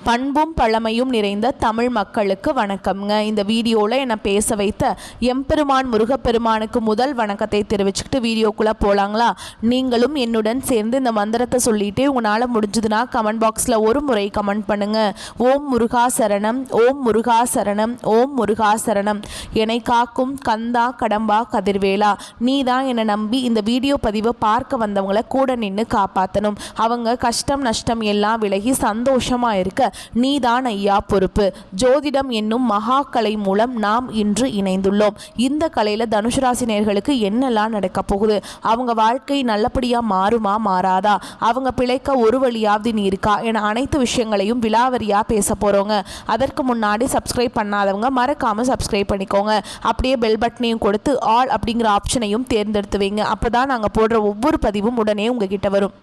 பண்பும் பழமையும் நிறைந்த தமிழ் மக்களுக்கு வணக்கம்ங்க. இந்த வீடியோவில் என்னை பேச வைத்த எம்பெருமான் முருகப்பெருமானுக்கு முதல் வணக்கத்தை தெரிவிச்சுக்கிட்டு வீடியோக்குள்ளே போகலாங்களா? நீங்களும் என்னுடன் சேர்ந்து இந்த மந்திரத்தை சொல்லிட்டு உங்களால் முடிஞ்சதுன்னா கமெண்ட் பாக்ஸில் ஒரு முறை கமெண்ட் பண்ணுங்கள். ஓம் முருகா சரணம், ஓம் முருகா சரணம், ஓம் முருகா சரணம். என்னை காக்கும் கந்தா கடம்பா கதிர்வேலா, நீ தான் என்னை நம்பி இந்த வீடியோ பதிவை பார்க்க வந்தவங்களை கூட நின்று காப்பாற்றணும். அவங்க கஷ்டம் நஷ்டம் எல்லாம் விலகி சந்தோஷமாக இருக்க நீதான் ஐயா பொறுப்பு. ஜோதிடம் என்னும் மகா கலை மூலம் நாம் இன்று இணைந்துள்ளோம். இந்த கலையில் தனுசு ராசி நேயர்களுக்கு என்னெல்லாம் நடக்க போகுது, அவங்க வாழ்க்கை நல்லபடியாக மாறுமா மாறாதா, அவங்க பிழைக்க ஒரு வழியாவது நீ இருக்கா என அனைத்து விஷயங்களையும் விலாவரியாக பேச போகிறோங்க. அதற்கு முன்னாடி சப்ஸ்கிரைப் பண்ணாதவங்க மறக்காமல் சப்ஸ்கிரைப் பண்ணிக்கோங்க. அப்படியே பெல் பட்டனையும் கொடுத்து ஆல் அப்படிங்கிற ஆப்ஷனையும் தேர்ந்தெடுத்து வைங்க. அப்போ தான் நாங்கள் போடுற ஒவ்வொரு பதிவும் உடனே உங்ககிட்ட வரும்.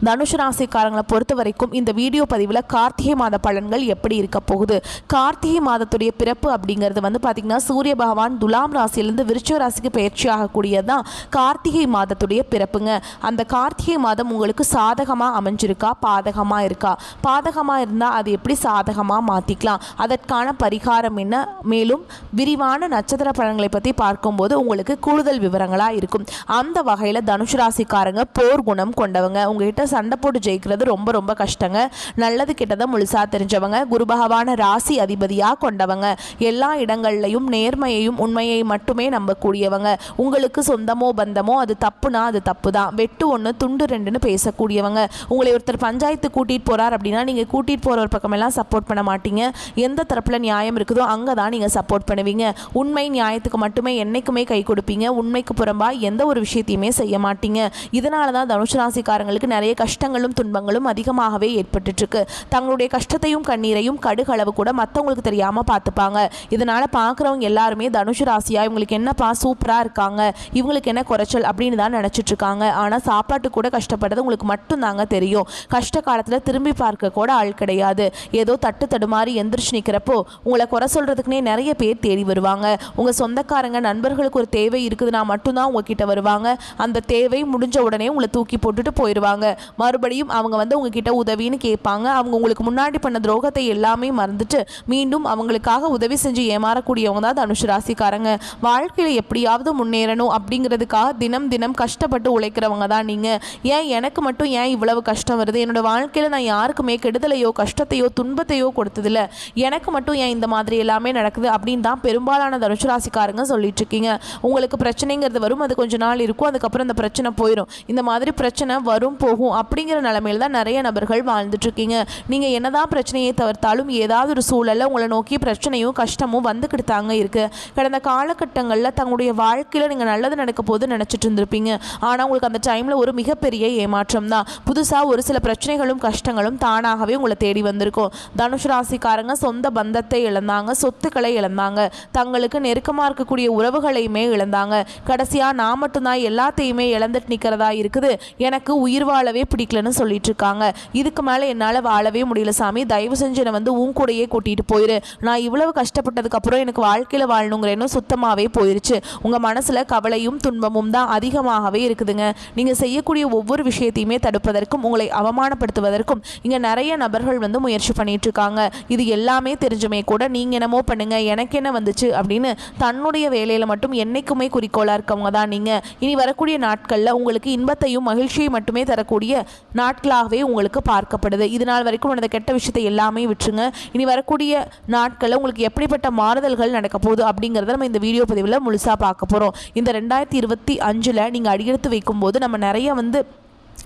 தனுஷு ராசிக்காரங்களை பொறுத்த வரைக்கும் இந்த வீடியோ பதிவில் கார்த்திகை மாத பலன்கள் எப்படி இருக்க போகுது. கார்த்திகை மாதத்துடைய பிறப்பு அப்படிங்கிறது பார்த்திங்கன்னா சூரிய பகவான் துலாம் ராசியிலேருந்து விருச்சிக ராசிக்கு பயிற்சி ஆகக்கூடியது தான் கார்த்திகை மாதத்துடைய பிறப்புங்க. அந்த கார்த்திகை மாதம் உங்களுக்கு சாதகமாக அமைஞ்சிருக்கா பாதகமாக இருக்கா? பாதகமாக இருந்தால் அது எப்படி சாதகமாக மாற்றிக்கலாம், அதற்கான பரிகாரம் என்ன, மேலும் விரிவான நட்சத்திர பலன்களை பற்றி பார்க்கும்போது உங்களுக்கு கூடுதல் விவரங்களாக இருக்கும். அந்த வகையில் தனுஷு ராசிக்காரங்க போர் குணம் கொண்டவங்க. கிட்ட சண்டை போட்டு ஜெயிக்கிறது ரொம்ப ரொம்ப கஷ்டங்க. நல்லது கிட்டதை முழுசா தெரிஞ்சவங்க, குரு பகவான ராசி அதிபதியாக கொண்டவங்க, எல்லா இடங்கள்லையும் நேர்மையையும் உண்மையை மட்டுமே நம்பக்கூடியவங்க. உங்களுக்கு சொந்தமோ பந்தமோ அது தப்புனா அது தப்பு தான், வெட்டு ஒன்று துண்டு ரெண்டுன்னு பேசக்கூடியவங்க. உங்களை ஒருத்தர் பஞ்சாயத்து கூட்டிகிட்டு போகிறார் அப்படின்னா நீங்கள் கூட்டிகிட்டு போகிற ஒரு பக்கமெல்லாம் சப்போர்ட் பண்ண மாட்டீங்க. எந்த தரப்பில் நியாயம் இருக்குதோ அங்கே தான் நீங்கள் சப்போர்ட் பண்ணுவீங்க. உண்மை நியாயத்துக்கு மட்டுமே என்றைக்குமே கை கொடுப்பீங்க. உண்மைக்கு புறம்பா எந்த ஒரு விஷயத்தையுமே செய்ய மாட்டீங்க. இதனால தான் தனுஷு ராசிக்காரங்களுக்கு நிறைய கஷ்டங்களும் துன்பங்களும் அதிகமாகவே ஏற்பட்டுருக்கு. தங்களுடைய கஷ்டத்தையும் கண்ணீரையும் கடுகளவு கூட மற்றவங்களுக்கு தெரியாமல் பார்த்துப்பாங்க. இதனால் பார்க்குறவங்க எல்லாருமே தனுஷு ராசியா இவங்களுக்கு என்னப்பா சூப்பராக இருக்காங்க, இவங்களுக்கு என்ன குறைச்சல் அப்படின்னு தான் நினச்சிட்டு இருக்காங்க. ஆனால் சாப்பாட்டு கூட கஷ்டப்படுறது உங்களுக்கு மட்டும்தாங்க தெரியும். கஷ்ட காலத்தில் திரும்பி பார்க்க கூட ஆள் கிடையாது. ஏதோ தட்டு தடுமாறி எந்திரிச்சு நிற்கிறப்போ உங்களை குறை சொல்கிறதுக்குனே நிறைய பேர் தேடி வருவாங்க. உங்கள் சொந்தக்காரங்க நண்பர்களுக்கு ஒரு தேவை இருக்குதுன்னா மட்டும்தான் உங்ககிட்ட வருவாங்க. அந்த தேவை முடிஞ்ச உடனே உங்களை தூக்கி போட்டுட்டு போயிடுவாங்க. மறுபடியும் அவங்க உங்ககிட்ட உதவின்னு கேட்பாங்க. அவங்க உங்களுக்கு முன்னாடி பண்ண துரோகத்தை எல்லாமே மறந்துட்டு மீண்டும் அவங்களுக்காக உதவி செஞ்சு ஏமாறக்கூடியவங்க தான் தனுஷு ராசிக்காரங்க. வாழ்க்கையில் எப்படியாவது முன்னேறணும் அப்படிங்கிறதுக்காக தினம் தினம் கஷ்டப்பட்டு உழைக்கிறவங்க தான் நீங்கள். ஏன் எனக்கு மட்டும் ஏன் இவ்வளவு கஷ்டம் வருது, என்னோட வாழ்க்கையில் நான் யாருக்குமே கெடுதலையோ கஷ்டத்தையோ துன்பத்தையோ கொடுத்ததில்ல, எனக்கு மட்டும் ஏன் இந்த மாதிரி எல்லாமே நடக்குது அப்படின்னு தான் பெரும்பாலான தனுஷு ராசிக்காரங்க சொல்லிட்டு இருக்கீங்க. உங்களுக்கு பிரச்சனைங்கிறது வரும், அது கொஞ்ச நாள் இருக்கும், அதுக்கப்புறம் அந்த பிரச்சனை போயிடும். இந்த மாதிரி பிரச்சனை வரும் போகும் அப்படிங்கிற நிலைமையில் தான் நிறைய நபர்கள் வாழ்ந்துட்டு இருக்கீங்க. நீங்கள் என்னதான் பிரச்சனையை தவிர்த்தாலும் ஏதாவது ஒரு சூழலில் உங்களை நோக்கி பிரச்சனையும் கஷ்டமும் வந்துக்கிட்டு தாங்க இருக்குது. கடந்த காலகட்டங்களில் தங்களுடைய வாழ்க்கையில் நீங்கள் நல்லது நடக்க போது நினச்சிட்டு இருந்திருப்பீங்க. ஆனால் உங்களுக்கு அந்த டைமில் ஒரு மிகப்பெரிய ஏமாற்றம் தான். புதுசாக ஒரு சில பிரச்சனைகளும் கஷ்டங்களும் தானாகவே உங்களை தேடி வந்திருக்கும். தனுஷு ராசிக்காரங்க சொந்த பந்தத்தை இழந்தாங்க, சொத்துக்களை இழந்தாங்க, தங்களுக்கு நெருக்கமாக இருக்கக்கூடிய உறவுகளையுமே இழந்தாங்க. கடைசியாக நான் மட்டும்தான் எல்லாத்தையுமே இழந்துட்டு நிற்கிறதா இருக்குது, எனக்கு உயிர் வாழவே பிடிக்கலன்னு சொல்லிட்டு இருக்காங்க. இதுக்கு மேலே என்னால் வாழவே முடியல சாமி, தயவு செஞ்சு என்னை உன் கூடையே கூட்டிகிட்டு போயிரு. நான் இவ்வளவு கஷ்டப்பட்டதுக்கு அப்புறம் எனக்கு வாழ்க்கையில் வாழணுங்கிறேன்னு சுத்தமாகவே போயிருச்சு. உங்கள் மனசில் கவலையும் துன்பமும் தான் அதிகமாகவே இருக்குதுங்க. நீங்கள் செய்யக்கூடிய ஒவ்வொரு விஷயத்தையுமே தடுப்பதற்கும் உங்களை அவமானப்படுத்துவதற்கும் இங்கே நிறைய நபர்கள் முயற்சி பண்ணிட்டு இருக்காங்க. இது எல்லாமே தெரிஞ்சுமே கூட நீங்கள் என்னமோ பண்ணுங்க எனக்கு என்ன வந்துச்சு அப்படின்னு தன்னுடைய வேலையில் மட்டும் என்னைக்குமே குறிக்கோளாக இருக்கவங்க தான் நீங்கள். இனி வரக்கூடிய நாட்களில் உங்களுக்கு இன்பத்தையும் மகிழ்ச்சியை மட்டுமே தரக்கூடிய நாட்களாகவே உங்களுக்கு பார்க்கப்படுது. இது நாள் வரைக்கும் நடந்த கெட்ட விஷயத்தை எல்லாமே விட்டுருங்க. இனி வரக்கூடிய நாட்களில் உங்களுக்கு எப்படிப்பட்ட மாறுதல்கள் நடக்க போகுது அப்படிங்கிறத நம்ம இந்த வீடியோ பதிவில் முழுசாக பார்க்க போகிறோம். இந்த 2025 நீங்கள் அடியெடுத்து வைக்கும்போது நம்ம நிறைய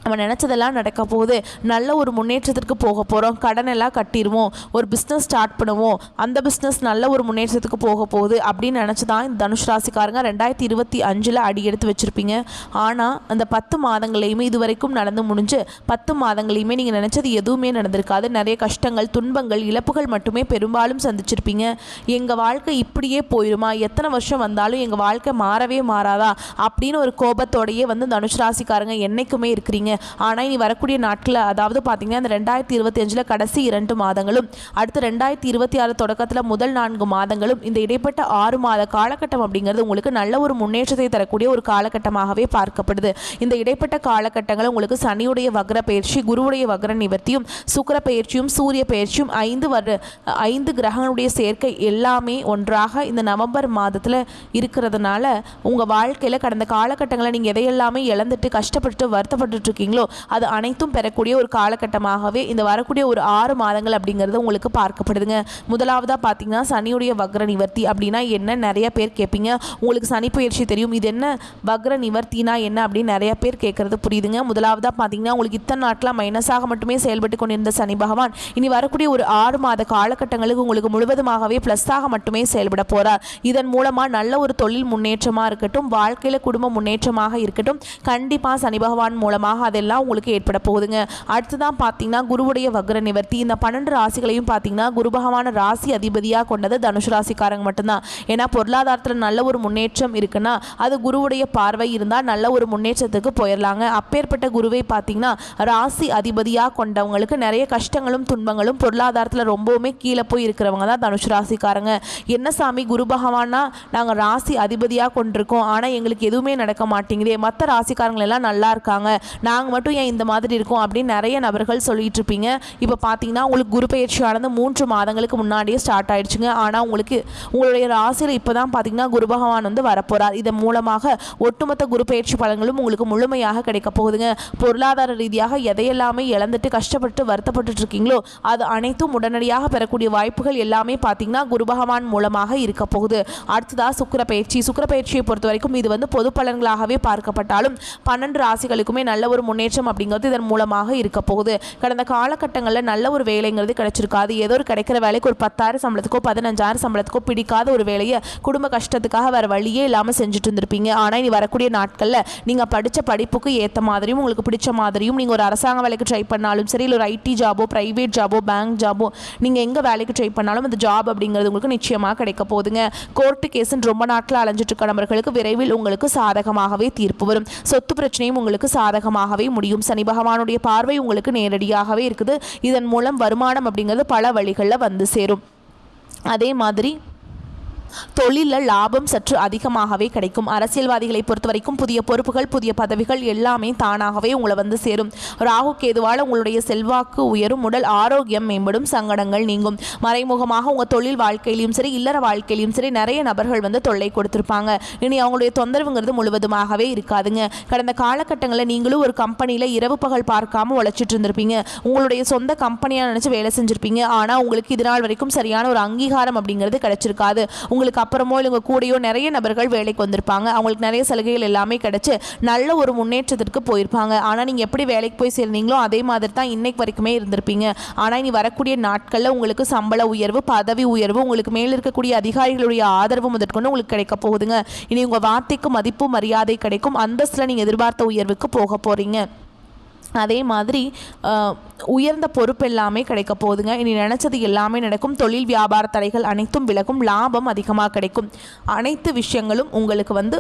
நம்ம நினச்சதெல்லாம் நடக்க போகுது. நல்ல ஒரு முன்னேற்றத்திற்கு போக போகிறோம். கடனெல்லாம் கட்டிடுவோம், ஒரு பிஸ்னஸ் ஸ்டார்ட் பண்ணுவோம், அந்த பிஸ்னஸ் நல்ல ஒரு முன்னேற்றத்துக்கு போக போகுது அப்படின்னு நினச்சி தான் இந்த தனுஷ் ராசிக்காரங்க 2025 அடி எடுத்து வச்சுருப்பீங்க. ஆனால் அந்த 10 மாதங்களையுமே இது வரைக்கும் நடந்து முடிஞ்சு 10 மாதங்களையுமே நீங்கள் நினச்சது எதுவுமே நடந்திருக்காது. நிறைய கஷ்டங்கள் துன்பங்கள் இழப்புகள் மட்டுமே பெரும்பாலும் சந்திச்சிருப்பீங்க. எங்கள் வாழ்க்கை இப்படியே போயிடுமா, எத்தனை வருஷம் வந்தாலும் எங்கள் வாழ்க்கை மாறவே மாறாதா அப்படின்னு ஒரு கோபத்தோடையே தனுஷ் ராசிக்காரங்க என்றைக்குமே இருக்கிறீங்க. இருந்தீங்க. ஆனால் இனி வரக்கூடிய நாட்களில், அதாவது பார்த்தீங்கன்னா இந்த 2025 கடைசி 2 மாதங்களும், அடுத்து 2026 தொடக்கத்தில் முதல் 4 மாதங்களும், இந்த இடைப்பட்ட 6 மாத காலகட்டம் அப்படிங்கிறது உங்களுக்கு நல்ல ஒரு முன்னேற்றத்தை தரக்கூடிய ஒரு காலகட்டமாகவே பார்க்கப்படுது. இந்த இடைப்பட்ட காலகட்டங்கள் உங்களுக்கு சனியுடைய வக்ர பயிற்சி, குருவுடைய வக்ர நிவர்த்தியும், சுக்கிர பயிற்சியும், சூரிய பயிற்சியும், 5 கிரகங்களுடைய சேர்க்கை எல்லாமே ஒன்றாக இந்த நவம்பர் மாதத்தில் இருக்கிறதுனால உங்கள் வாழ்க்கையில் கடந்த காலகட்டங்களில் நீங்கள் எதையெல்லாமே இழந்துட்டு கஷ்டப்பட்டு வருத்தப்பட்டு இருக்கீங்களோ அது அனைத்தும் பெறக்கூடிய ஒரு காலகட்டமாகவே இந்த வரக்கூடிய ஒரு 6 மாதங்கள் அப்படிங்கிறது உங்களுக்கு பார்க்கப்படுதுங்க. முதலாவதாக பார்த்தீங்கன்னா சனியுடைய வக்ர நிவர்த்தி அப்படின்னா என்ன, நிறைய பேர் கேட்பீங்க. உங்களுக்கு சனி பயிற்சி தெரியும், இது என்ன வக்ர நிவர்த்தினா என்ன அப்படின்னு நிறைய பேர் கேட்கறது புரியுதுங்க. முதலாவதாக பார்த்தீங்கன்னா உங்களுக்கு இத்தனை நாட்களாக மைனஸாக மட்டுமே செயல்பட்டு கொண்டிருந்த சனி பகவான் இனி வரக்கூடிய ஒரு 6 மாத காலகட்டங்களுக்கு உங்களுக்கு முழுவதுமாகவே ப்ளஸ்ஸாக மட்டுமே செயல்பட போகிறார். இதன் மூலமாக நல்ல ஒரு தொழில் முன்னேற்றமாக இருக்கட்டும், வாழ்க்கையில் குடும்ப முன்னேற்றமாக இருக்கட்டும், கண்டிப்பாக சனி பகவான் மூலமாக அதெல்லாம் உங்களுக்கு ஏற்பட போகுதுங்க. அடுத்துதான் பார்த்தீங்கன்னா குருவுடைய வக்ர நிவர்த்தி. இந்த 12 ராசிகளையும் பார்த்தீங்கன்னா குரு பகவான ராசி அதிபதியாக கொண்டது தனுசு ராசிக்காரங்க மட்டும்தான். ஏன்னா பொருளாதாரத்தில் நல்ல ஒரு முன்னேற்றம் இருக்குன்னா அது குருவுடைய பார்வை இருந்தால் நல்ல ஒரு முன்னேற்றத்துக்கு போயிடலாங்க. அப்பேற்பட்ட குருவை பார்த்தீங்கன்னா ராசி அதிபதியாக கொண்டவங்களுக்கு நிறைய கஷ்டங்களும் துன்பங்களும், பொருளாதாரத்தில் ரொம்பவுமே கீழே போய் இருக்கிறவங்க தான் தனுசு ராசிக்காரங்க. என்ன சாமி, குரு பகவானா நாங்கள் ராசி அதிபதியாக கொண்டிருக்கோம், ஆனால் எங்களுக்கு எதுவுமே நடக்க மாட்டேங்குதே, மற்ற ராசிக்காரங்கள் எல்லாம் நல்லா இருக்காங்க, நாங்கள் மட்டும் ஏன் இந்த மாதிரி இருக்கோம் அப்படின்னு நிறைய நபர்கள் சொல்லிட்டு இருப்பீங்க. இப்போ பார்த்தீங்கன்னா உங்களுக்கு குரு பயிற்சியானது 3 மாதங்களுக்கு முன்னாடியே ஸ்டார்ட் ஆயிடுச்சுங்க. ஆனால் உங்களுடைய ராசியில் இப்போ தான் பார்த்தீங்கன்னா குரு பகவான் வந்து வரப்போகிறார். இதன் மூலமாக ஒட்டுமொத்த குரு பயிற்சி பலன்களும் உங்களுக்கு முழுமையாக கிடைக்க போகுதுங்க. பொருளாதார ரீதியாக எதையெல்லாமே இழந்துட்டு கஷ்டப்பட்டு வருத்தப்பட்டு இருக்கீங்களோ அது அனைத்தும் உடனடியாக பெறக்கூடிய வாய்ப்புகள் எல்லாமே பார்த்தீங்கன்னா குரு பகவான் மூலமாக இருக்க போகுது. அடுத்ததாக சுக்கிர பயிற்சி. சுக்கிர பயிற்சியை பொறுத்த வரைக்கும் இது வந்து பொது பலன்களாகவே பார்க்கப்பட்டாலும் 12 ராசிகளுக்குமே நல்ல ஒரு முன்னேற்றம் அப்படிங்கிறது இதன் மூலமாக இருக்க போகுது. கடந்த காலகட்டங்களில் நல்ல ஒரு வேலைங்கிறது கிடைச்சிருக்காது. ஏதோ ஒரு கிடைக்கிற வேலைக்கு ஒரு 10,000 சம்பளத்துக்கோ 15,000 சம்பளத்துக்கோ பிடிக்காத ஒரு வேலையை குடும்ப கஷ்டத்துக்காக வேறு வழியே இல்லாமல் செஞ்சுட்டு இருந்திருப்பீங்க. ஆனால் இனி வரக்கூடிய நாட்களில் நீங்கள் படித்த படிப்புக்கு ஏற்ற மாதிரியும் உங்களுக்கு பிடிச்ச மாதிரியும் நீங்கள் ஒரு அரசாங்க வேலைக்கு ட்ரை பண்ணாலும் சரி, இல்லை ஒரு ஐடி ஜாபோ, ப்ரைவேட் ஜாபோ, பேங்க் ஜாபோ, நீங்கள் எங்கே வேலைக்கு ட்ரை பண்ணாலும் அந்த ஜாப் அப்படிங்கிறது உங்களுக்கு நிச்சயமாக கிடைக்க போகுதுங்க. கோர்ட்டு கேஸுன்னு ரொம்ப நாட்கள் அலைஞ்சிட்டு இருக்க நபர்களுக்கு விரைவில் உங்களுக்கு சாதகமாகவே தீர்ப்பு வரும். சொத்து பிரச்சனையும் உங்களுக்கு சாதகமாகவே முடியும். சனி பகவானுடைய பார்வை உங்களுக்கு நேரடியாகவே இருக்குது. இதன் மூலம் வருமானம் அப்படிங்கிறது பல வழிகளில் வந்து சேரும். அதே மாதிரி தொழிலில் லாபம் சற்று அதிகமாகவே கிடைக்கும். அரசியல்வாதிகளை பொறுத்த வரைக்கும் புதிய பொறுப்புகள், புதிய பதவிகள் எல்லாமே தானாகவே உங்களை வந்து சேரும். ராகு கேதுவால் உங்களுடைய செல்வாக்கு உயரும், உடல் ஆரோக்கியம் மேம்படும், சங்கடங்கள் நீங்கும். மறைமுகமாக உங்கள் தொழில் வாழ்க்கையிலையும் சரி, இல்லற வாழ்க்கையிலையும் சரி நிறைய நபர்கள் வந்து தொல்லை கொடுத்துருப்பாங்க. இனி அவங்களுடைய தொந்தரவுங்கிறது முழுவதுமாகவே இருக்காதுங்க. கடந்த காலகட்டங்களில் நீங்களும் ஒரு கம்பெனியில் இரவு பகல் பார்க்காம உழைச்சிட்டு இருந்திருப்பீங்க. உங்களுடைய சொந்த கம்பெனியாக நினச்சி வேலை செஞ்சுருப்பீங்க. ஆனால் உங்களுக்கு இதனால் வரைக்கும் சரியான ஒரு அங்கீகாரம் அப்படிங்கிறது கிடைச்சிருக்காது. உங்களுக்கு அப்புறமோ இல்லை கூடயோ நிறைய நபர்கள் வேலைக்கு வந்திருப்பாங்க. அவங்களுக்கு நிறைய சலுகைகள் எல்லாமே கிடைச்சு நல்ல ஒரு முன்னேற்றத்திற்கு போயிருப்பாங்க. ஆனால் நீங்கள் எப்படி வேலைக்கு போய் சேர்ந்தீங்களோ அதே மாதிரி தான் இன்னைக்கு வரைக்குமே இருந்திருப்பீங்க. ஆனால் இனி வரக்கூடிய நாட்களில் உங்களுக்கு சம்பள உயர்வு, பதவி உயர்வு, உங்களுக்கு மேல் இருக்கக்கூடிய அதிகாரிகளுடைய ஆதரவு முதற்கொண்டு உங்களுக்கு கிடைக்க போகுதுங்க. இனி உங்கள் வார்த்தைக்கு மதிப்பு மரியாதை கிடைக்கும். அந்தஸ்தில் நீங்கள் எதிர்பார்த்த உயர்வுக்கு போக போகிறீங்க. அதே மாதிரி உயர்ந்த பொறுப்பு எல்லாமே கிடைக்க போகுதுங்க. இனி நினச்சது எல்லாமே நடக்கும். தொழில் வியாபார தடைகள் அனைத்தும் விலகும். லாபம் அதிகமாக கிடைக்கும். அனைத்து விஷயங்களும் உங்களுக்கு வந்து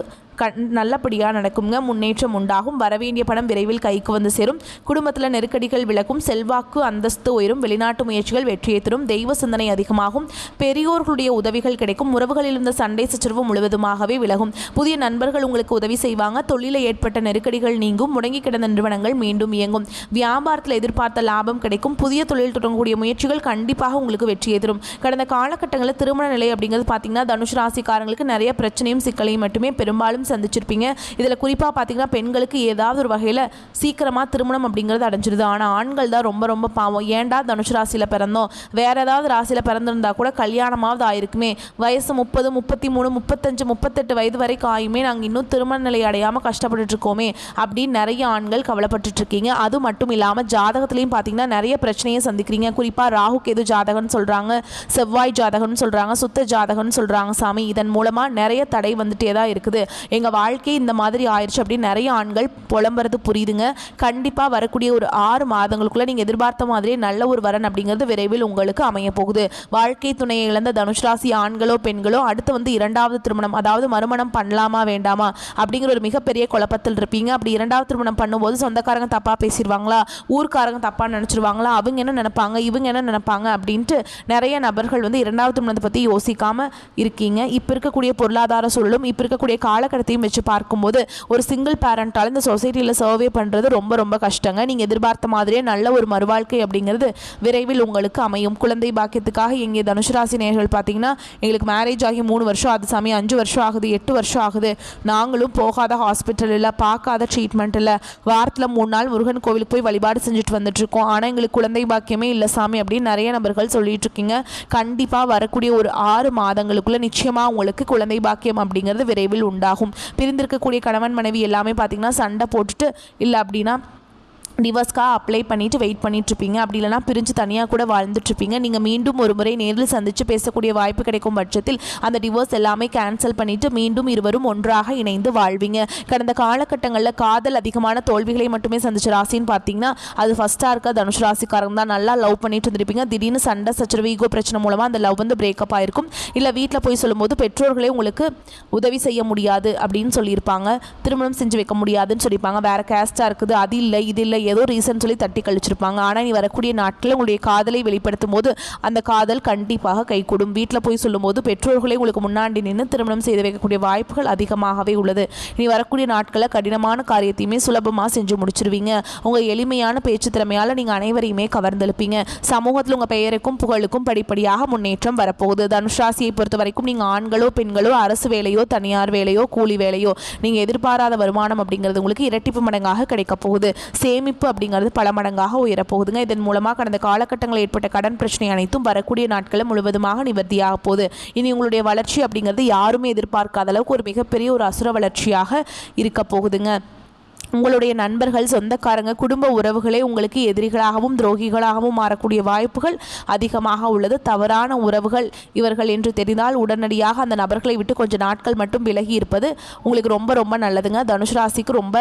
நல்லபடியாக நடக்குங்க. முன்னேற்றம் உண்டாகும். வரவேண்டிய பணம் விரைவில் கைக்கு வந்து சேரும். குடும்பத்தில் நெருக்கடிகள் விலகும். செல்வாக்கு அந்தஸ்து உயரும். வெளிநாட்டு முயற்சிகள் வெற்றியை தரும். தெய்வ சிந்தனை அதிகமாகும். பெரியோர்களுடைய உதவிகள் கிடைக்கும். உறவுகளில் இருந்த சண்டை சச்சரவு முழுவதுமாகவே விலகும். புதிய நண்பர்கள் உங்களுக்கு உதவி செய்வாங்க. தொழிலில் ஏற்பட்ட நெருக்கடிகள் நீங்கும். முடங்கி கிடந்த நிறுவனங்கள் மீண்டும் இயங்கும். வியாபாரத்தில் எதிர்பார்த்த லாபம் கிடைக்கும். புதிய தொழில் தொடங்கக்கூடிய முயற்சிகள் கண்டிப்பாக உங்களுக்கு வெற்றியை தரும். கடந்த காலகட்டங்களில் திருமண நிலை அப்படிங்கிறது பார்த்தீங்கன்னா தனுசு ராசிக்காரங்களுக்கு நிறைய பிரச்சனையும் சிக்கலையும் மட்டுமே பெரும்பாலும் சந்திச்சிருப்பீங்க. இதில் குறிப்பாக பார்த்தீங்கன்னா பெண்களுக்கு ஏதாவது ஒரு வகையில் சீக்கிரமாக திருமணம் அப்படிங்கிறது அடைஞ்சிருது. ஆனால் ஆண்கள் தான் ரொம்ப ரொம்ப பாவம். ஏன்டா தனுசு ராசியில் பிறந்தோம், வேறு ஏதாவது ராசியில் பிறந்திருந்தா கூட கல்யாணமாவது ஆயிருக்குமே, வயசு 30, 33, 35, 38 வயது வரைக்கும் ஆயுமே நாங்கள் இன்னும் திருமண நிலை அடையாமல் கஷ்டப்பட்டு இருக்கோமே அப்படின்னு நிறைய ஆண்கள் கவலைப்பட்டு இருக்கீங்க. அது மட்டும் இல்லாமல் ஜாதகத்திலையும் பார்த்தீங்கன்னா நிறைய பிரச்சனையை சந்திக்கிறீங்க. குறிப்பாக ராகு கேது ஜாதகம்னு சொல்கிறாங்க, செவ்வாய் ஜாதகம்னு சொல்கிறாங்க, சுத்த ஜாதகம்னு சொல்கிறாங்க சாமி. இதன் மூலமாக நிறைய தடை வந்துட்டே தான் இருக்குது. எங்கள் வாழ்க்கை இந்த மாதிரி ஆயிடுச்சு அப்படின்னு நிறைய ஆண்கள் புலம்புறது புரியுதுங்க. கண்டிப்பாக வரக்கூடிய ஒரு 6 மாதங்களுக்குள்ளே நீங்கள் எதிர்பார்த்த மாதிரியே நல்ல ஒரு வரன் அப்படிங்கிறது விரைவில் உங்களுக்கு அமைய போகுது. வாழ்க்கை துணையை இழந்த தனுஷ் ராசி ஆண்களோ பெண்களோ அடுத்து வந்து 2வது திருமணம், அதாவது மறுமணம் பண்ணலாமா வேண்டாமா அப்படிங்கிற ஒரு மிகப்பெரிய குழப்பத்தில் இருப்பீங்க. அப்படி 2வது திருமணம் பண்ணும்போது சொந்தக்காரங்க தப்பாக பேசிடுவாங்களா, ஊர்க்காரங்க தப்பாக நினச்சிருவாங்களா, அவங்க என்ன நினைப்பாங்க, இவங்க என்ன நினைப்பாங்க அப்படின்ட்டு நிறைய நபர்கள் வந்து 2வது திருமணத்தை பற்றி யோசிக்காமல் இருக்கீங்க. இப்போ இருக்கக்கூடிய பொருளாதார சூழலும் இப்போ இருக்கக்கூடிய காலகட்டத்தையும் வச்சு பார்க்கும்போது ஒரு சிங்கிள் பேரண்டால் இந்த சொசைட்டியில் சர்வே பண்ணுறது ரொம்ப ரொம்ப கஷ்டங்க. நீங்கள் எதிர்பார்த்த மாதிரியே நல்ல ஒரு மறுவாழ்க்கை அப்படிங்கிறது விரைவில் உங்களுக்கு அமையும். குழந்தை பாக்கியத்துக்காக எங்கே தனுசு ராசி நேயர்கள் பார்த்தீங்கன்னா, எங்களுக்கு மேரேஜ் ஆகி 3 வருஷம் அது சாமி, 5 வருஷம் ஆகுது, 8 வருஷம் ஆகுது, நாங்களும் போகாத ஹாஸ்பிட்டல் இல்லை, பார்க்காத ட்ரீட்மெண்ட் இல்லை, வாரத்தில் 3 நாள் முருகன் கோவிலுக்கு போய் வழிபாடு செஞ்சுட்டு வந்துட்டுருக்கோம், ஆனால் எங்களுக்கு குழந்தை பாக்கியமே இல்லை சாமி அப்படின்னு நிறைய நபர்கள் சொல்லிட்டு இருக்கீங்க. கண்டிப்பாக வரக்கூடிய ஒரு 6 மாதங்களுக்குள்ள நிச்சயமாக உங்களுக்கு குழந்தை பாக்கியம் அப்படிங்கிறது விரைவில் உண்டாகும். பிரிந்திருக்கக்கூடிய கணவன் மனைவி எல்லாமே பார்த்தீங்கன்னா சண்டை போட்டுட்டு இல்லை அப்படின்னா டிவோர்ஸ்க்காக அப்ளை பண்ணிவிட்டு வெயிட் பண்ணிகிட்ருப்பீங்க. அப்படி இல்லைனா பிரிஞ்சு தனியாக கூட வாழ்ந்துட்டுருப்பீங்க. நீங்கள் மீண்டும் ஒரு முறை நேரில் சந்தித்து பேசக்கூடிய வாய்ப்பு கிடைக்கும் பட்சத்தில் அந்த டிவோர்ஸ் எல்லாமே கேன்சல் பண்ணிவிட்டு மீண்டும் இருவரும் ஒன்றாக இணைந்து வாழ்வீங்க. கடந்த காலகட்டங்களில் காதல் அதிகமான தோல்விகளை மட்டுமே சந்திச்ச ராசின்னு பார்த்தீங்கன்னா அது ஃபஸ்ட்டாக இருக்க தனுஷ் ராசிக்காரங்க தான். நல்லா லவ் பண்ணிட்டு இருந்திருப்பீங்க. திடீர்னு சண்டை சச்சரவு ஈகோ பிரச்சனை மூலமாக அந்த லவ் வந்து பிரேக்கப் ஆகிருக்கும். இல்லை வீட்டில் போய் சொல்லும்போது பெற்றோர்களே உங்களுக்கு உதவி செய்ய முடியாது அப்படின்னு சொல்லியிருப்பாங்க, திருமணம் செஞ்சு வைக்க முடியாதுன்னு சொல்லியிருப்பாங்க, வேறு கேஸ்ட்டாக இருக்குது, அது இல்லை இது இல்லை, ஏதோ ரீசன் சொல்லி தட்டி கழிச்சிருப்பாங்க. ஆனால் நீ வரக்கூடிய நாட்களில் உங்களுடைய காதலை வெளிப்படுத்தும் போது அந்த காதல் கண்டிப்பாக கைகூடும். வீட்டில் போய் சொல்லும்போது பெற்றோர்களே உங்களுக்கு முன்னாடி நின்று திருமணம் செய்து வைக்கக்கூடிய வாய்ப்புகள் அதிகமாகவே உள்ளது. நீ வரக்கூடிய நாட்களில் கடினமான காரியத்தையுமே சுலபமாக செஞ்சு முடிச்சிருவீங்க. உங்கள் எளிமையான பேச்சு திறமையால் நீங்கள் அனைவரையுமே கவர்ந்தெழுப்பீங்க. சமூகத்தில் உங்கள் பெயருக்கும் புகழுக்கும் படிப்படியாக முன்னேற்றம் வரப்போகுது. தனுஷ் ராசியை பொறுத்த வரைக்கும் நீங்கள் ஆண்களோ பெண்களோ அரசு வேலையோ தனியார் வேலையோ கூலி வேலையோ நீங்கள் எதிர்பாராத வருமானம் அப்படிங்கிறது உங்களுக்கு இரட்டிப்பு மடங்காக கிடைக்க போகுது. சேமிப்பு அப்படிங்கிறது பல மடங்காக உயரப்போகுதுங்க. இதன் மூலமாக கடந்த காலகட்டங்களில் ஏற்பட்ட கடன் பிரச்சனை அனைத்தும் வரக்கூடிய நாட்களில் முழுவதுமாக நிவர்த்தியாக போகுது. இனி உங்களுடைய வளர்ச்சி அப்படிங்கிறது யாருமே எதிர்பார்க்காத அளவுக்கு ஒரு மிகப்பெரிய ஒரு அசுர வளர்ச்சியாக இருக்க போகுதுங்க. உங்களுடைய நண்பர்கள், சொந்தக்காரங்க, குடும்ப உறவுகளே உங்களுக்கு எதிரிகளாகவும் துரோகிகளாகவும் மாறக்கூடிய வாய்ப்புகள் அதிகமாக உள்ளது. தவறான உறவுகள் இவர்கள் என்று தெரிந்தால் உடனடியாக அந்த நபர்களை விட்டு கொஞ்சம் நாட்கள் மட்டும் விலகி இருப்பது உங்களுக்கு ரொம்ப ரொம்ப நல்லதுங்க. தனுஷ் ராசிக்கு ரொம்ப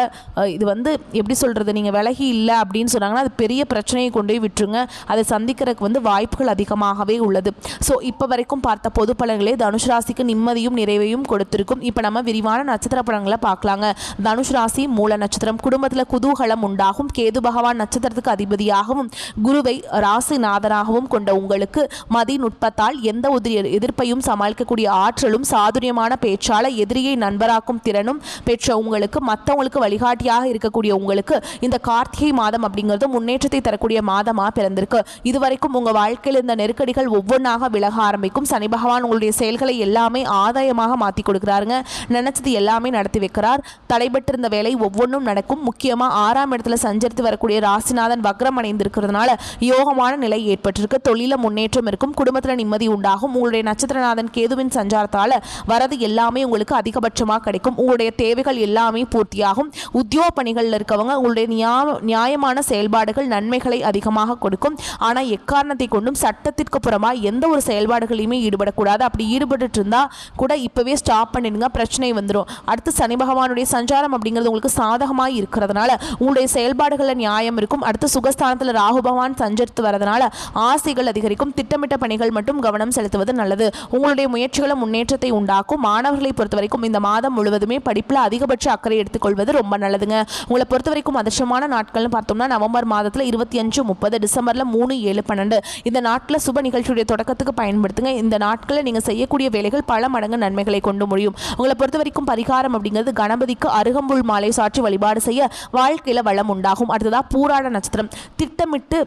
இது வந்து எப்படி சொல்கிறது, நீங்கள் விலகி இல்லை அப்படின்னு சொன்னாங்கன்னா அது பெரிய பிரச்சனையை கொண்டு போய் விட்டுருங்க. அதை சந்திக்கிறதுக்கு வந்து வாய்ப்புகள் அதிகமாகவே உள்ளது. ஸோ இப்போ வரைக்கும் பார்த்த பொது பலன்களே தனுஷ் ராசிக்கு நிம்மதியும் நிறைவையும் கொடுத்திருக்கும். இப்போ நம்ம விரிவான நட்சத்திர பலன்களை பார்க்கலாங்க. தனுஷ் ராசி மூல நட்சத்திரம். குடும்பத்தில் குதூகலம் உண்டாகும். கேது பகவான் நட்சத்திரத்துக்கு அதிபதியாகவும் குருவை ராசிநாதனாகவும் கொண்ட உங்களுக்கு மதிநுட்பத்தால் எந்த எதிர்ப்பையும் சமாளிக்கக்கூடிய ஆற்றலும் சாதுரியமான பேச்சால எதிரியை நண்பராக்கும் திறனும் பெற்ற உங்களுக்கு, மற்றவங்களுக்கு வழிகாட்டியாக இருக்கக்கூடிய உங்களுக்கு இந்த கார்த்திகை மாதம் அப்படிங்கிறது முன்னேற்றத்தை தரக்கூடிய மாதமாக பிறந்திருக்கு. இதுவரைக்கும் உங்கள் வாழ்க்கையில் இந்த நெருக்கடிகள் ஒவ்வொன்றாக விலக ஆரம்பிக்கும். சனி பகவான் உங்களுடைய செயல்களை எல்லாமே ஆதாயமாக மாற்றி கொடுக்குறாருங்க. நினைச்சது எல்லாமே நடத்தி வைக்கிறார். தடைபட்டிருந்த வேலை ஒவ்வொன்றும் நடக்கும். முக்கியமாக 6ஆம் இடத்துல சஞ்சரித்து வரக்கூடிய ராசிநாதன் வக்ரம் அடைந்திருக்கிறதுனால யோகமான நிலை ஏற்பட்டிருக்கு. தொழில முன்னேற்றம் இருக்கும். குடும்பத்தில் நிம்மதி உண்டாகும். உங்களுடைய நட்சத்திரநாதன் கேதுவின் சஞ்சாரத்தால் வரது எல்லாமே உங்களுக்கு அதிகபட்சமாக கிடைக்கும். உங்களுடைய தேவைகள் எல்லாமே பூர்த்தியாகும். உத்தியோக பணிகளில் இருக்கவங்க உங்களுடைய நியாயமான செயல்பாடுகள் நன்மைகளை அதிகமாக கொடுக்கும். ஆனால் எக்காரணத்தை கொண்டும் சட்டத்திற்கு புறமாக எந்த ஒரு செயல்பாடுகளையுமே ஈடுபடக்கூடாது. அப்படி ஈடுபட்டு இருந்தா கூட இப்பவே ஸ்டாப் பண்ணிடுங்க, பிரச்சனை வந்துடும். அடுத்து சனி பகவானுடைய சஞ்சாரம் அப்படிங்கிறது உங்களுக்கு சாதகமாக இருக்கிறதுனால உங்களுடைய செயல்பாடுகளில் நியாயம் இருக்கும். அடுத்து சுகஸ்தானத்தில் ராகு பகவான் சஞ்சரித்து வரதுனால ஆசைகள் அதிகரிக்கும். திட்டமிட்ட பணிகள் மட்டும் கவனம் செலுத்துவது நல்லது. உங்களுடைய முயற்சிகளை முன்னேற்றத்தை உண்டாக்கும். மாணவர்களை பொறுத்த வரைக்கும் இந்த மாதம் முழுவதுமே படிப்பில் அதிகபட்ச அக்கறை எடுத்துக்கொள்வது ரொம்ப நல்லதுங்க. உங்களை பொறுத்த வரைக்கும் அதிர்ஷ்டமான நாட்கள்னு பார்த்தோம்னா நவம்பர் மாதத்தில் 25, 30, டிசம்பரில் 3, 7, 12 இந்த நாட்களில் சுப நிகழ்ச்சியுடைய தொடக்கத்துக்கு பயன்படுத்துங்க. இந்த நாட்களில் நீங்கள் செய்யக்கூடிய வேலைகள் பல மடங்கு நன்மைகளை கொண்டு முடியும். உங்களை பொறுத்த வரைக்கும் பரிகாரம் அப்படிங்கிறது கணபதிக்கு அருகம்புல் மாலை சாற்றி வழிபாடு செய்ய வாழ்க்கையில் வளம் உண்டாகும். அடுத்ததாக பூராட நட்சத்திரம். திட்டமிட்டு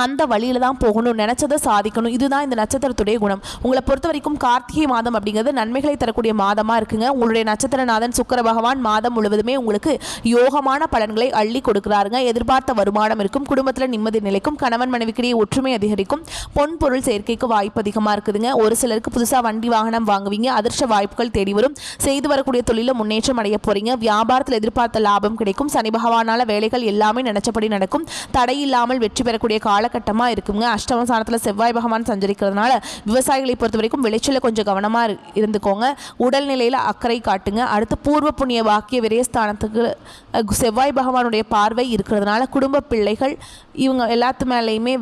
அந்த வழியில் தான் போகணும், நினச்சதை சாதிக்கணும். இதுதான் இந்த நட்சத்திரத்துடைய குணம். உங்களை பொறுத்த வரைக்கும் கார்த்திகை மாதம் அப்படிங்கிறது நன்மைகளை தரக்கூடிய மாதமாக இருக்குங்க. உங்களுடைய நட்சத்திரநாதன் சுக்கிர பகவான் மாதம் முழுவதுமே உங்களுக்கு யோகமான பலன்களை அள்ளி கொடுக்குறாருங்க. எதிர்பார்த்த வருமானம் இருக்கும். குடும்பத்தில் நிம்மதி நிலைக்கும். கணவன் மனைவிக்கிடையே ஒற்றுமை அதிகரிக்கும். பொன் பொருள் சேர்க்கைக்கு வாய்ப்பு அதிகமாக இருக்குதுங்க. ஒரு சிலருக்கு புதுசாக வண்டி வாகனம் வாங்குவீங்க. அதிர்ஷ்ட வாய்ப்புகள் தேடி வரும். செய்து வரக்கூடிய தொழிலில் முன்னேற்றம் அடைய போறீங்க. வியாபாரத்தில் எதிர்பார்த்த லாபம் கிடைக்கும். சனி பகவானால வேலைகள் எல்லாமே நினைச்சபடி நடக்கும். தடையில்லாமல் வெற்றி பெறக்கூடிய கால காலகட்டமாக இருக்குங்க. அஷ்டம ஸ்தானத்தில் செவ்வாய் பகவான் சஞ்சரிக்கிறதுனால விவசாயிகளை பொறுத்த வரைக்கும் விளைச்சல கொஞ்சம் கவனமாக இருந்துக்கோங்க. உடல்நிலையில் அக்கறை காட்டுங்க. அடுத்து பூர்வ புண்ணிய வாக்கிய விரயஸ்தானத்துக்கு செவ்வாய் பகவானுடைய பார்வை இருக்கிறதுனால குடும்ப பிள்ளைகள் இவங்க எல்லாத்து மேலேயுமே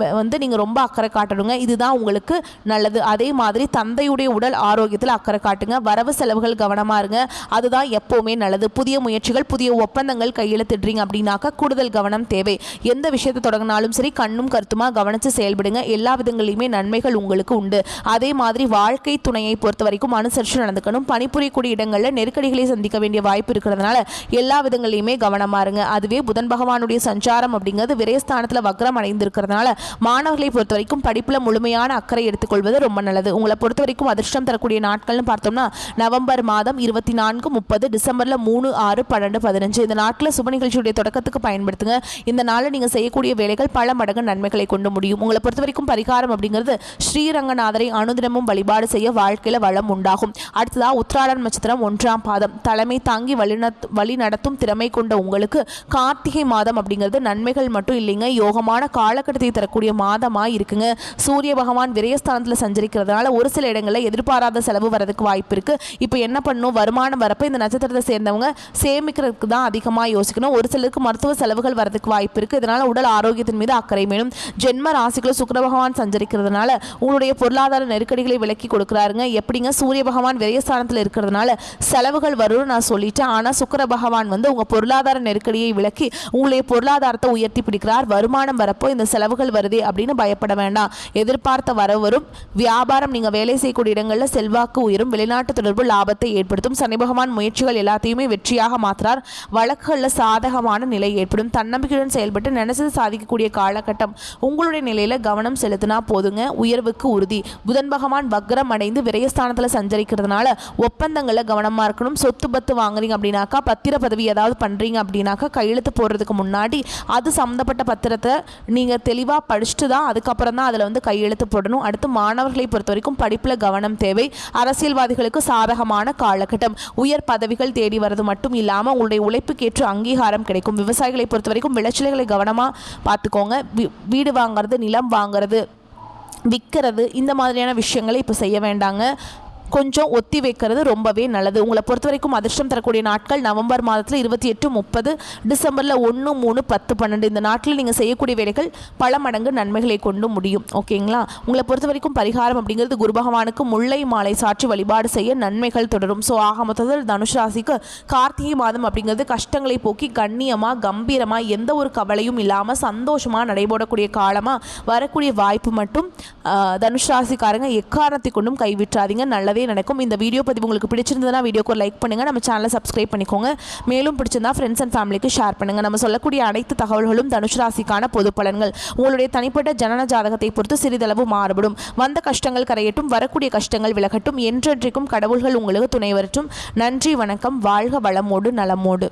நீங்கள் ரொம்ப அக்கறை காட்டணுங்க. இதுதான் உங்களுக்கு நல்லது. அதே மாதிரி தந்தையுடைய உடல் ஆரோக்கியத்தில் அக்கறை காட்டுங்க. வரவு செலவுகள் கவனமாக இருங்க. அதுதான் எப்போவுமே நல்லது. புதிய முயற்சிகள் புதிய ஒப்பந்தங்கள் கையெழுத்திடுறீங்க அப்படின்னாக்கா கூடுதல் கவனம் தேவை. எந்த விஷயத்தை தொடங்கினாலும் சரி கண்ணும் கருத்துமா கவனித்து செயல்படுங்க. எல்லா விதங்களிலுமே நன்மைகள் உங்களுக்கு உண்டு. அதே மாதிரி வாழ்க்கை துணையை பொறுத்த வரைக்கும் அனுசரித்து நடந்துக்கணும். பணிபுரியக்கூடிய இடங்களில் நெருக்கடிகளை சந்திக்க வேண்டிய வாய்ப்பு இருக்கிறதுனால எல்லா விதங்களிலுமே கவனமாக இருங்க. அதுவே புதன் பகவானுடைய சஞ்சாரம் அப்படிங்கிறது விரயஸ்தானத்தில் வக்ரம் அடைந்திருக்கிறதுனால மாணவர்களை பொறுத்த வரைக்கும் படிப்பில் முழுமையான அக்கறை எடுத்துக்கொள்வது ரொம்ப நல்லது. உங்களை பொறுத்த வரைக்கும் அதிர்ஷ்டம் தரக்கூடிய நாட்கள்னு பார்த்தோம்னா நவம்பர் மாதம் 24, 30, டிசம்பரில் 3, 6, 12, 15 இந்த நாட்டில் சுப நிகழ்ச்சியுடைய தொடக்கத்துக்கு பயன்படுத்துங்க. இந்த நாளில் நீங்கள் செய்யக்கூடிய வேலைகள் பல மடங்கு நன்மைகளை கொண்டு முடியும். உங்களை பொறுத்த வரைக்கும் பரிகாரம் அப்படிங்கிறது ஸ்ரீரங்கநாதரை அனுதினமும் வழிபாடு செய்ய வாழ்க்கையில் வளம் உண்டாகும். அடுத்ததாக உத்திராடம் நட்சத்திரம் 1ஆம் பாதம் தலைமை தாங்கி வழி நடத்தும் திறமை கொண்ட உங்களுக்கு கார்த்திகை மாதம் அப்படிங்கிறது நன்மைகள் மட்டும் இல்லைங்க, யோகமான காலகட்டத்தை தரக்கூடிய மாதமாக இருக்குங்க. சூரிய பகவான் விரயஸ்தானத்தில் சஞ்சரிக்கிறதுனால ஒரு சில இடங்களில் எதிர்பாராத செலவு வரதுக்கு வாய்ப்பு இருக்குது. இப்போ என்ன பண்ணணும், வருமானம் வரப்போ இந்த நட்சத்திரத்தை சேர்ந்தவங்க சேமிக்கிறதுக்கு தான் அதிகமாக யோசிக்கணும். ஒரு சிலருக்கு மருத்துவ செலவுகள் வரதுக்கு வாய்ப்பு இருக்குது. இதனால் உடல் ஆரோக்கியத்தின் மீது அக்கறை வேணும். ஜென்ம ராசிக்குள்ள சுக்கிர பகவான் சஞ்சரிக்கிறதுனால உங்களுடைய பொருளாதார நெருக்கடிகளை விலக்கி கொடுக்குறாருங்க. எப்படிங்க, சூரிய பகவான் விரயஸ்தானத்தில் இருக்கிறதுனால செலவுகள் வரும்னு நான் சொல்லிட்டேன். ஆனால் சுக்கிர பகவான் உங்கள் பொருளாதார நெருக்கடியை விலக்கி உங்களுடைய பொருளாதாரத்தை உயர்த்தி பிடிக்கிறார். வருமானம் வரப்போ இந்த செலவுகள் வருதே அப்படின்னு பயப்பட வேண்டாம். எதிர்பார்த்த வரவு வரும். வியாபாரம் நீங்கள் வேலை செய்யக்கூடிய இடங்களில் செல்வாக்கு உயரும். வெளிநாட்டு தொடர்பு லாபத்தை ஏற்படுத்தும். சனி பகவான் முயற்சிகள் எல்லாத்தையுமே வெற்றியாக மாற்றுறார். வழக்குகளில் சாதகமான நிலை ஏற்படும். தன்னம்பிக்கையுடன் செயல்பட்டு நினைச்சது சாதிக்கக்கூடிய காலகட்டம். உங்களுடைய நிலையில் கவனம் செலுத்தினா போதுங்க. உயர்வுக்கு உறுதி. புதன் பகவான் வக்ரம் அடைந்து விரயஸ்தானத்தில் சஞ்சரிக்கிறதுனால ஒப்பந்தங்களில் கவனமாக இருக்கணும். சொத்து பத்து வாங்குறீங்க அப்படின்னாக்கா பத்திர பதவி ஏதாவது பண்ணுறீங்க அப்படின்னாக்கா கையெழுத்து போடுறதுக்கு முன்னாடி அது சம்மந்தப்பட்ட பத்திரத்தை நீங்கள் தெளிவாக படிச்சுட்டு தான் அதுக்கப்புறம் தான் அதில் கையெழுத்து போடணும். அடுத்து மாணவர்களை பொறுத்த வரைக்கும் படிப்பில் கவனம் தேவை. அரசியல்வாதிகளுக்கு சாதகமான காலகட்டம். உயர் பதவிகள் தேடி வர்றது மட்டும் இல்லாமல் உங்களுடைய உழைப்புக்கேற்ற அங்கீகாரம் கிடைக்கும். விவசாயிகளை பொறுத்த வரைக்கும் விளைச்சல்களை கவனமாக பார்த்துக்கோங்க. வீடு வாங்கிறது, நிலம் வாங்கிறது, விற்கிறது இந்த மாதிரியான விஷயங்களை இப்போ செய்ய வேண்டாங்க. கொஞ்சம் ஒத்தி வைக்கிறது ரொம்பவே நல்லது. உங்களை பொறுத்த வரைக்கும் அதிர்ஷ்டம் தரக்கூடிய நாட்கள் நவம்பர் மாதத்தில் 28, 30, டிசம்பரில் 1, 3, 10, 12 இந்த நாட்டில் நீங்கள் செய்யக்கூடிய வேலைகள் பல மடங்கு நன்மைகளை கொண்டு முடியும். ஓகேங்களா? உங்களை பொறுத்த வரைக்கும் பரிகாரம் அப்படிங்கிறது குரு பகவானுக்கு முல்லை மாலை சாற்றி வழிபாடு செய்ய நன்மைகள் தொடரும். ஸோ ஆக மொத்தத்தில் தனுஷ் ராசிக்கு கார்த்திகை மாதம் அப்படிங்கிறது கஷ்டங்களை போக்கி கண்ணியமாக கம்பீரமாக எந்த ஒரு கவலையும் இல்லாமல் சந்தோஷமாக நடைபெறக்கூடிய காலமாக வரக்கூடிய வாய்ப்பு மட்டும் தனுஷ் ராசிக்காரங்க எக்காரணத்தை கொண்டும் கைவிட்டாதீங்க. நல்லதே நடக்கும். இந்த வீடியோ பதிவு உங்களுக்கு பிடிச்சிருந்ததுன்னா வீடியோக்கு ஒரு லைக் பண்ணுங்க. நம்ம சேனலை சப்ஸ்கிரைப் பண்ணிக்கோங்க. மேலும் பிடிச்சிருந்தா ஃப்ரெண்ட்ஸ் அண்ட் ஃபேமிலிக்கு ஷேர் பண்ணுங்க. நம்ம சொல்லக்கூடிய அனைத்து தகவல்களும் தனுஷ் ராசிக்கான பொது பலன்கள். உங்களுடைய தனிப்பட்ட ஜனன ஜாதகத்தை பொறுத்து சிறிதளவு மாறுபடும். வந்த கஷ்டங்கள் கரையட்டும், வரக்கூடிய கஷ்டங்கள் விலகட்டும். என்றென்றைக்கும் கடவுள்கள் உங்களுக்கு துணை வரட்டும். நன்றி, வணக்கம். வாழ்க வளமோடு நலமோடு.